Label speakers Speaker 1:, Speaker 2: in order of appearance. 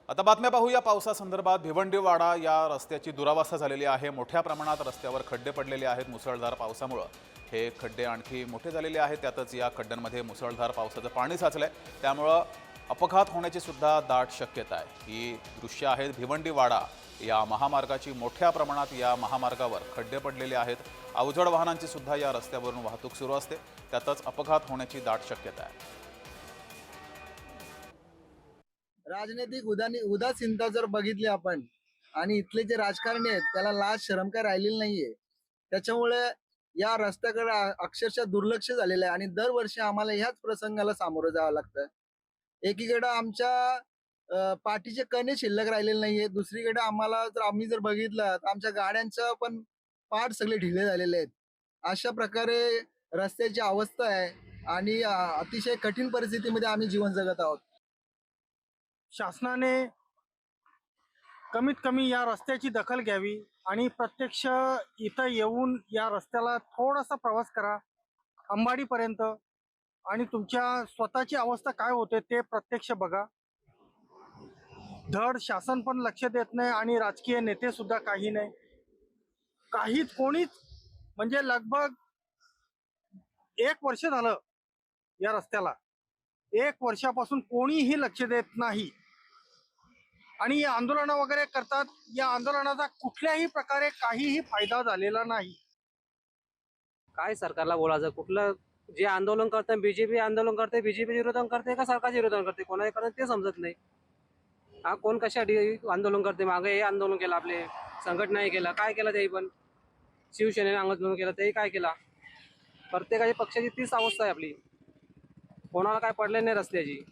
Speaker 1: आता बातम्या पाहूया पावसासंदर्भात। भिवंडीवाडा या रस्त्याची दुरावस्था झालेली आहे। मोठ्या प्रमाणात रस्त्यावर खड्डे पडलेले आहेत। मुसळधार पावसामुळे हे खड्डे आणखी मोठे झालेले आहेत। त्यातच या खड्ड्यांमध्ये मुसळधार पावसाचं पाणी साचलंय, त्यामुळे अपघात होण्याची सुद्धा दाट शक्यता आहे। ही दृश्य आहेत भिवंडीवाडा या महामार्गाची। मोठ्या प्रमाणात या महामार्गावर खड्डे पडलेले आहेत। अवजड वाहनांची सुद्धा या रस्त्यावरून वाहतूक सुरू असते, त्यातच अपघात होण्याची दाट शक्यता आहे।
Speaker 2: राजनैतिक उदासीनता जर बघितली आपण आणि इथले जे राजकारणी आहेत त्याला लाज शरम काय राहिलेली नाहीये। त्याच्यामुळे या रस्त्याकडे अक्षरशः दुर्लक्ष झालेलं आहे आणि दरवर्षी आम्हाला ह्याच प्रसंगाला सामोरं जावं लागतं। एकीकडे आमच्या पाठीचे कणे शिल्लक राहिलेले नाहीये, दुसरीकडे आम्ही जर बघितलं तर आमच्या गाड्यांचं पण पार्ट सगळे ढिले झालेले आहेत। अशा प्रकारे रस्त्याची अवस्था आहे आणि अतिशय कठीण परिस्थितीमध्ये आम्ही जीवन जगत आहोत।
Speaker 3: शासनाने कमीत कमी या रस्त्याची दखल घ्यावी आणि प्रत्यक्ष इथं येऊन या रस्त्याला थोडासा प्रवास करा अंबाडीपर्यंत आणि तुमच्या स्वतःची अवस्था काय होते ते प्रत्यक्ष बघा। धड शासन पण लक्ष देत नाही आणि राजकीय नेते सुद्धा काही नाही, कोणीच म्हणजे लगभग 1 वर्ष झालं या रस्त्याला। 1 वर्षापासून कोणीही लक्ष देत नाही आणि आंदोलन वगैरे करतात। या आंदोलनाचा कुठल्याही प्रकारे काहीही फायदा झालेला नाही।
Speaker 4: काय सरकारला बोलायचं? कुठलं जे आंदोलन करते बीजेपी आंदोलन करते, बीजेपी विरोधन करते का सरकारचे विरोधन करते, कोणाकडे ते समजत नाही। हा कोण कशासाठी आंदोलन करते? मागे हे आंदोलन केलं, आपले संघटनाही केलं, काय केलं तेही पण शिवसेनेने आंदोलन केलं, तेही काय केला? प्रत्येकाची पक्षाची तीच अवस्था आहे आपली, कोणाला काय पडले नाही रस्त्याची।